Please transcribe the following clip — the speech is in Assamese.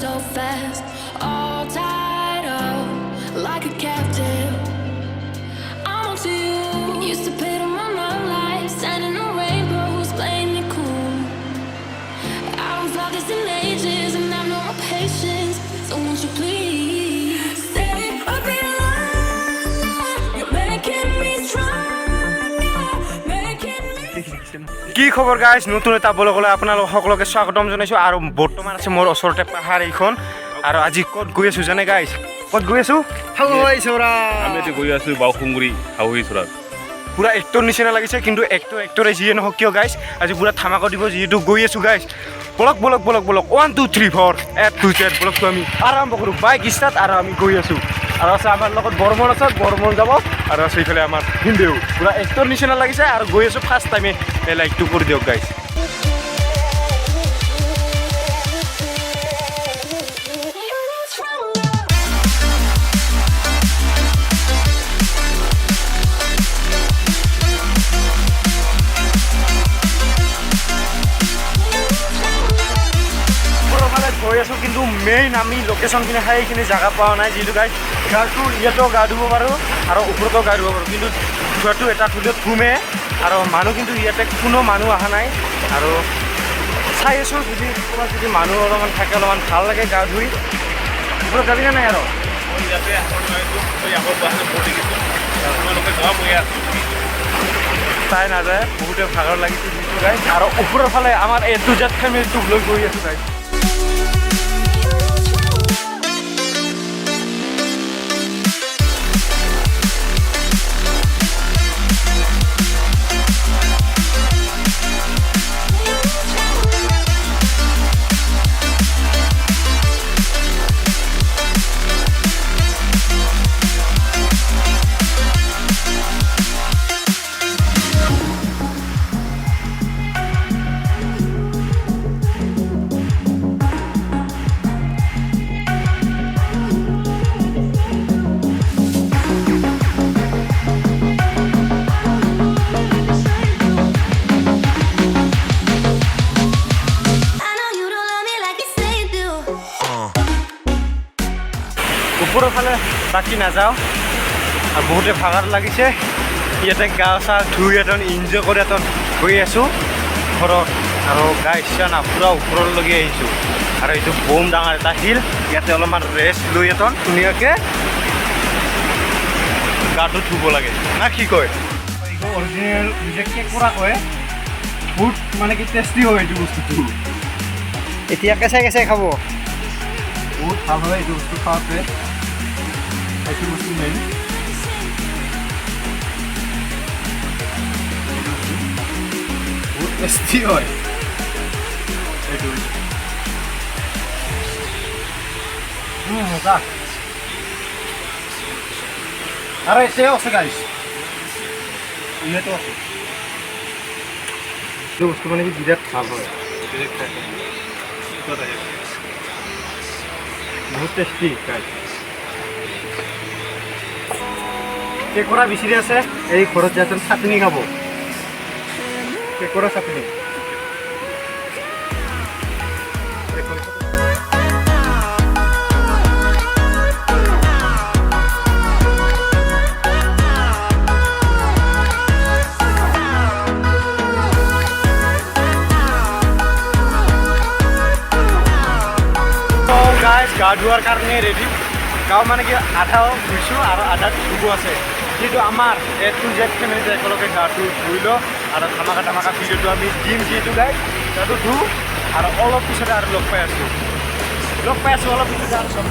So fast, all tied up like a captive. I'm on to you. Used to pay to my life, standing on rainbows, playing it cool. I don't felt this in ages, and I know my patience. So won't you please stay a bit longer? You're making me stronger, making me. কি খবৰ গাইজ নতুন এটা ব্লগলৈ আপোনালোক সকলোকে স্বাগতম জনাইছোঁ আৰু বৰ্তমান আছে মোৰ ওচৰতে পাহাৰ এইখন আৰু আজি ক'ত গৈ আছোঁ জানে গাইজ ক'ত গৈ আছোঁ আমি এতিয়া গৈ আছোঁ বাউসুংগুৰি হাউহি চৰাত পুৰা এক্টৰ নিচিনা লাগিছে কিন্তু এক্টৰে যিয়ে নহওক কিয় গাইজ আজি পুৰা ধামাকা দিব যিহেতু গৈ আছোঁ গাইজ বলক 1 2 3 4 A2z ব্লগটো আমি আৰম্ভ কৰোঁ বাইক ষ্টাৰ্ট আৰু আমি গৈ আছোঁ আৰু আছে আমাৰ লগত বৰ্মন আছে বৰ্মন যাব আৰু আছে এইফালে আমাৰ হিন্দেও পুৰা এক্টৰ নিচিনা লাগিছে আৰু গৈ আছোঁ ফাৰ্ষ্ট টাইমে লাইকটো কৰি দিয়ক গাইজ গৈ আছোঁ কিন্তু মেইন আমি লোকেশ্যনখিনি খাই এইখিনি জেগা পোৱা নাই যিহেতু গাইজ গাটো ইয়াতো গা ধুব পাৰোঁ আৰু ওপৰতো গা ধুব পাৰোঁ কিন্তু যোৱাটো এটা থুলিত ঘুমে আৰু মানুহ কিন্তু ইয়াতে কোনো মানুহ অহা নাই আৰু চাই আছোঁ যদি ক'ৰবাত যদি মানুহ অলপমান থাকে অলপমান ভাল লাগে গা ধুই ওপৰত যাবিনে নাই আৰু চাই নাযায় বহুতে ভাগৰ লাগিছে যিটো গাইজ আৰু ওপৰৰ ফালে আমাৰ A2z ফেমিলিটোক লৈ গৈ আছোঁ গাইজ ওপৰৰ ফালে বাকী নাযাওঁ আৰু বহুতে ভাগৰ লাগিছে ইয়াতে গা চা ধুই এজন এনজয় কৰি এজন গৈ আছোঁ ঘৰত আৰু গা ইচ্ছা না পূৰা ওপৰলৈকে আহিছোঁ আৰু এইটো বম ডাঙৰ এটা শিল ইয়াতে অলপমান ৰেষ্ট লৈ এজন ধুনীয়াকৈ গাটো ধুব লাগে না কি কয় এইটো অৰিজিনেল বিশেষকৈ কৰা কয় বহুত মানে কি টেষ্টি হয় এইটো বস্তুটো এতিয়া কেঁচাই কেঁচাই খাব বহুত ভাল হয় এইটো বস্তু খাওঁতে এইটো বস্তু মেইন বহুত টেষ্টি হয় এইটো মজা আৰু এতিয়াও আছে গাইছ ইয়াতো আছে এইটো বস্তু মানে কি বিৰাট ভাল হয় বহুত টেষ্টি গাইছ কেঁকোৰা বিচাৰি আছে এই ঘৰত যাতে চাটনি খাব কেঁকোৰা চাটনি গা ধোৱাৰ কাৰণে ৰেডি গাঁও মানে কি আধাও ধুইছোঁ আৰু আধা ধুব আছে যিহেতু আমাৰ A2z ফেমিলিতে একেলগে গাটো ধুই লওঁ আৰু ধামাকা ভিডিঅ'টো আমি দিম যিহেতু গাইজ গাটো ধুওঁ আৰু অলপ পিছতে আৰু লগ পাই আছোঁ অলপ পিছতে আৰু চব